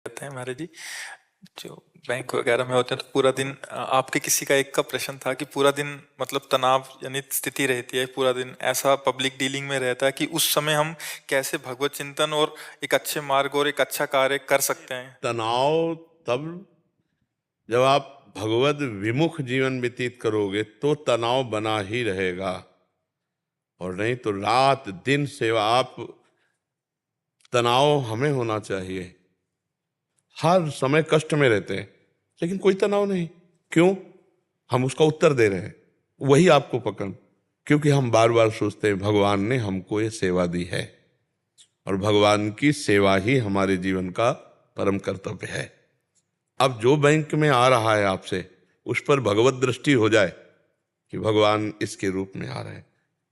रहते हैं महाराज जी। जो बैंक वगैरह में होते हैं तो पूरा दिन आपके किसी का एक का प्रश्न था कि पूरा दिन मतलब तनाव जनित स्थिति रहती है, पूरा दिन ऐसा पब्लिक डीलिंग में रहता है कि उस समय हम कैसे भगवत चिंतन और एक अच्छे मार्ग और एक अच्छा कार्य कर सकते हैं। तनाव तब जब आप भगवत विमुख जीवन व्यतीत करोगे तो तनाव बना ही रहेगा, और नहीं तो रात दिन सेवा। आप तनाव हमें होना चाहिए, हर समय कष्ट में रहते हैं लेकिन कोई तनाव नहीं। क्यों? हम उसका उत्तर दे रहे हैं, वही आपको पकड़। क्योंकि हम बार बार सोचते हैं भगवान ने हमको ये सेवा दी है, और भगवान की सेवा ही हमारे जीवन का परम कर्तव्य है। अब जो बैंक में आ रहा है आपसे, उस पर भगवत दृष्टि हो जाए कि भगवान इसके रूप में आ रहे हैं,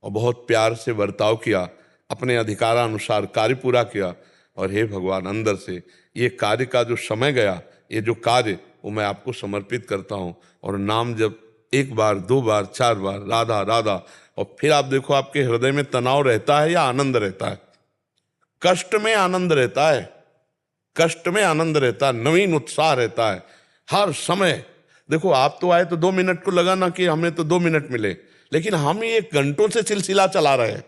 और बहुत प्यार से बर्ताव किया, अपने अधिकारानुसार कार्य पूरा किया, और हे भगवान अंदर से ये कार्य का जो समय गया, ये जो कार्य वो मैं आपको समर्पित करता हूँ। और नाम जब एक बार, दो बार, चार बार राधा राधा, और फिर आप देखो आपके हृदय में तनाव रहता है या आनंद रहता है? कष्ट में आनंद रहता है, कष्ट में आनंद रहता है, नवीन उत्साह रहता है हर समय। देखो आप तो आए तो 2 मिनट को लगा ना कि हमें तो 2 मिनट मिले, लेकिन हम ये घंटों से सिलसिला चला रहे हैं।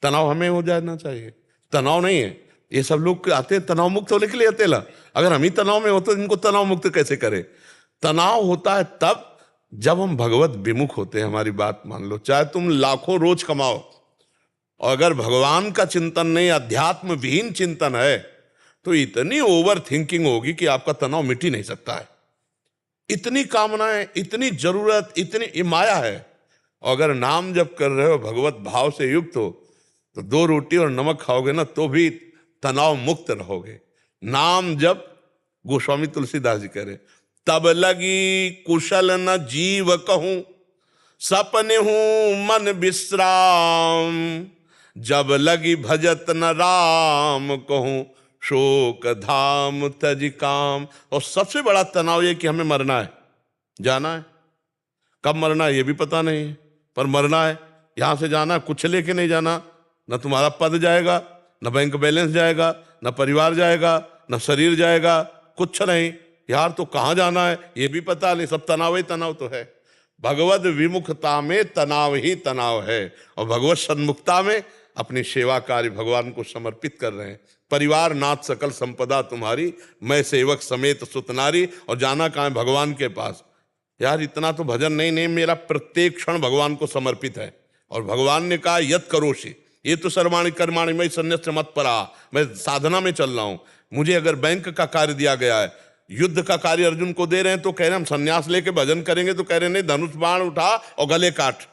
तनाव हमें हो जाना चाहिए, तनाव नहीं है। ये सब लोग आते हैं तनाव मुक्त होने के लिए अकेला, अगर हम ही तनाव में हो तो इनको तनाव मुक्त कैसे करें? तनाव होता है तब जब हम भगवत विमुख होते हैं। हमारी बात मान लो, चाहे तुम लाखों रोज कमाओ, और अगर भगवान का चिंतन नहीं, अध्यात्म विहीन चिंतन है, तो इतनी ओवर थिंकिंग होगी कि आपका तनाव मिट ही नहीं सकता है। इतनी कामनाएं, इतनी जरूरत, इतनी माया है। और अगर नाम जप कर रहे हो, भगवत भाव से युक्त हो, तो 2 रोटी और नमक खाओगे ना तो भी तनाव मुक्त रहोगे। नाम जप, गोस्वामी तुलसीदास जी कह रहे, तब लगी कुशल न जीव कहूं, सपने हूं मन विश्राम, जब लगी भजत न राम कहूं, शोक धाम तज काम। और सबसे बड़ा तनाव ये कि हमें मरना है, जाना है। कब मरना है ये भी पता नहीं है, पर मरना है। यहां से जाना, कुछ लेके नहीं जाना, न तुम्हारा पद जाएगा, न बैंक बैलेंस जाएगा, न परिवार जाएगा, न शरीर जाएगा, कुछ नहीं। यार तो कहाँ जाना है ये भी पता नहीं, सब तनाव ही तनाव तो है। भगवत विमुखता में तनाव ही तनाव है, और भगवत सन्मुखता में अपनी सेवा कार्य भगवान को समर्पित कर रहे हैं। परिवार नाथ सकल संपदा तुम्हारी, मैं सेवक समेत सुतनारी। और जाना कहाँ है? भगवान के पास। यार इतना तो भजन नहीं, मेरा प्रत्येक क्षण भगवान को समर्पित है। और भगवान ने कहा यत करोषि, ये तो सर्वाणि कर्माणि मयि सन्न्यस्य मत्परा, मैं साधना में चल रहा हूं। मुझे अगर बैंक का कार्य दिया गया है, युद्ध का कार्य अर्जुन को दे रहे हैं, तो कह रहे हैं हम सन्यास लेके भजन करेंगे, तो कह रहे नहीं, धनुष बाण उठा और गले काट।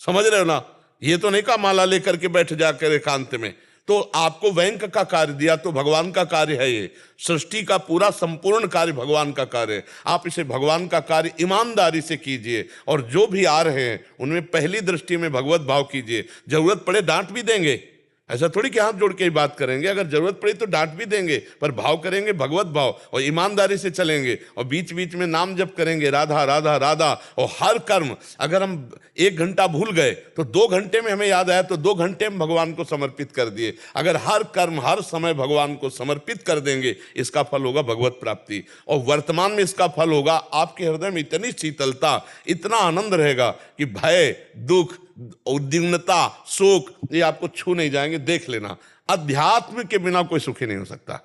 समझ रहे हो ना? ये तो नहीं कहा माला लेकर के बैठ जाकर एकांत में। तो आपको बैंक का कार्य दिया तो भगवान का कार्य है, ये सृष्टि का पूरा संपूर्ण कार्य भगवान का कार्य है। आप इसे भगवान का कार्य ईमानदारी से कीजिए, और जो भी आ रहे हैं उनमें पहली दृष्टि में भगवत भाव कीजिए। जरूरत पड़े डांट भी देंगे, ऐसा थोड़ी कि हाथ जोड़ के ही बात करेंगे, अगर जरूरत पड़ी तो डांट भी देंगे, पर भाव करेंगे भगवत भाव, और ईमानदारी से चलेंगे। और बीच बीच में नाम जप करेंगे राधा राधा राधा। और हर कर्म, अगर हम 1 घंटा भूल गए तो 2 घंटे में हमें याद आया तो 2 घंटे में भगवान को समर्पित कर दिए। अगर हर कर्म हर समय भगवान को समर्पित कर देंगे, इसका फल होगा भगवत प्राप्ति। और वर्तमान में इसका फल होगा आपके हृदय में इतनी शीतलता, इतना आनंद रहेगा कि भय, दुख, उद्विग्नता, शोक ये आपको छू नहीं जाएंगे। देख लेना, अध्यात्म के बिना कोई सुखी नहीं हो सकता,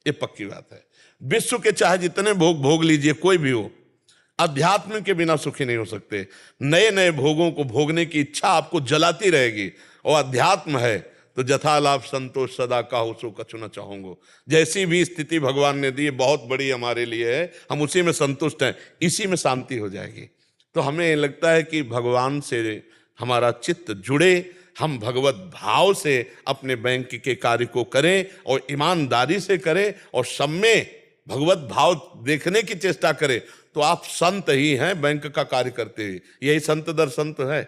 ये पक्की बात है। विश्व के चाहे जितने भोग भोग लीजिए, कोई भी हो, अध्यात्म के बिना सुखी नहीं हो सकते। नए नए भोगों को भोगने की इच्छा आपको जलाती रहेगी। और अध्यात्म है तो जथा लाभ संतोष सदा काहू सो कछु न चाहूंगो। जैसी भी स्थिति भगवान ने दी बहुत बड़ी हमारे लिए है, हम उसी में संतुष्ट हैं, इसी में शांति हो जाएगी। तो हमें लगता है कि भगवान से हमारा चित्त जुड़े, हम भगवत भाव से अपने बैंक के कार्य को करें, और ईमानदारी से करें, और सब में भगवत भाव देखने की चेष्टा करें, तो आप संत ही हैं बैंक का कार्य करते हुए। यही संत दर संत है।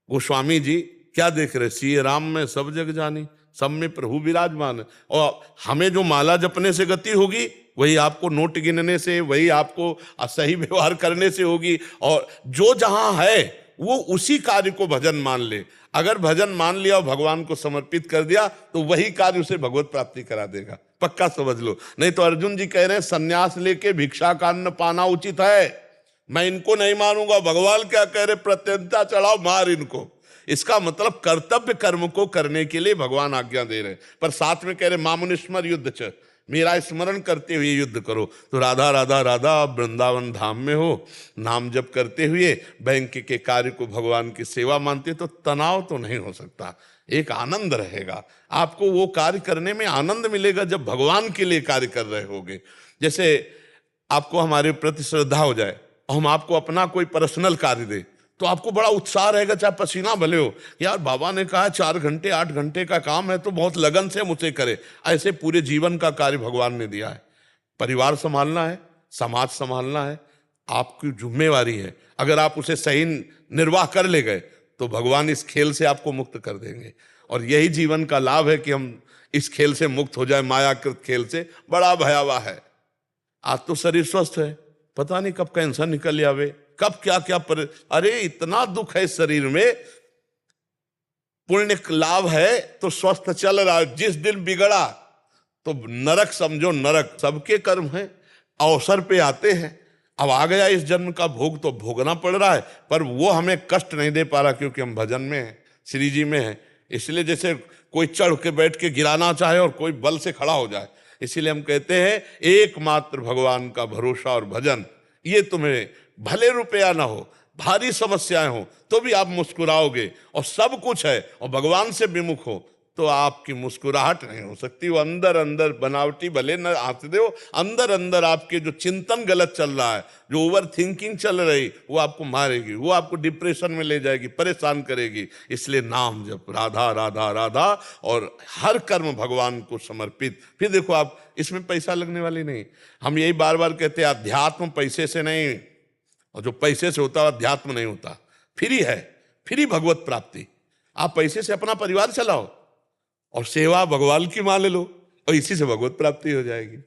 गोस्वामी जी क्या देख रहे? सिय राम में सब जग जानी, सब में प्रभु विराजमान। और हमें जो माला जपने से गति होगी, वही आपको नोट गिनने से, वही आपको सही व्यवहार करने से होगी। और जो जहां है वो उसी कार्य को भजन मान ले। अगर भजन मान लिया और भगवान को समर्पित कर दिया, तो वही कार्य उसे भगवत प्राप्ति करा देगा। पक्का समझ लो। नहीं तो अर्जुन जी कह रहे हैं सन्यास लेके भिक्षा का अन्न पाना उचित है, मैं इनको नहीं मानूंगा। भगवान क्या कह रहे, प्रत्यंता चढ़ाओ, मार इनको। इसका मतलब कर्तव्य कर्म को करने के लिए भगवान आज्ञा दे रहे हैं, पर साथ में कह रहे मामुनिस्मर युद्ध च, मेरा स्मरण करते हुए युद्ध करो। तो राधा राधा राधा, आप वृंदावन धाम में हो, नाम जप करते हुए बैंक के कार्य को भगवान की सेवा मानते, तो तनाव तो नहीं हो सकता, एक आनंद रहेगा। आपको वो कार्य करने में आनंद मिलेगा जब भगवान के लिए कार्य कर रहे होगे। जैसे आपको हमारे प्रति श्रद्धा हो जाए और हम आपको अपना कोई पर्सनल कार्य दे, तो आपको बड़ा उत्साह रहेगा, चाहे पसीना भले हो। यार बाबा ने कहा 4 घंटे 8 घंटे का काम है, तो बहुत लगन से हम उसे करें। ऐसे पूरे जीवन का कार्य भगवान ने दिया है। परिवार संभालना है, समाज संभालना है, आपकी जिम्मेवारी है। अगर आप उसे सही निर्वाह कर ले गए तो भगवान इस खेल से आपको मुक्त कर देंगे। और यही जीवन का लाभ है कि हम इस खेल से मुक्त हो जाए, मायाकृत खेल से। बड़ा भयावह है। आज तो शरीर स्वस्थ है, पता नहीं कब कैंसर निकल आवे, कब क्या क्या अरे इतना दुख है इस शरीर में। पुण्य लाभ है तो स्वस्थ चल रहा है, जिस दिन बिगड़ा तो नरक समझो, नरक। सबके कर्म है, अवसर पे आते हैं। अब आ गया इस जन्म का भोग तो भोगना पड़ रहा है, पर वो हमें कष्ट नहीं दे पा रहा, क्योंकि हम भजन में हैं, श्री जी में हैं। इसलिए जैसे कोई चढ़ के बैठ के गिराना चाहे और कोई बल से खड़ा हो जाए, इसीलिए हम कहते हैं एकमात्र भगवान का भरोसा और भजन। ये तुम्हें भले रुपया ना हो, भारी समस्याएं हो, तो भी आप मुस्कुराओगे, और सब कुछ है और भगवान से विमुख हो, तो आपकी मुस्कुराहट नहीं हो सकती। वो अंदर अंदर बनावटी भले न हंसते हो, अंदर अंदर आपके जो चिंतन गलत चल रहा है, जो ओवर थिंकिंग चल रही, वो आपको मारेगी, वो आपको डिप्रेशन में ले जाएगी, परेशान करेगी। इसलिए नाम जप, राधा राधा राधा, और हर कर्म भगवान को समर्पित। फिर देखो आप, इसमें पैसा लगने वाली नहीं। हम यही बार बार कहते हैं अध्यात्म पैसे से नहीं, और जो पैसे से होता है अध्यात्म नहीं होता। फ्री है, फ्री भगवत प्राप्ति। आप पैसे से अपना परिवार चलाओ और सेवा भगवान की मान ले लो, और इसी से भगवत प्राप्ति हो जाएगी।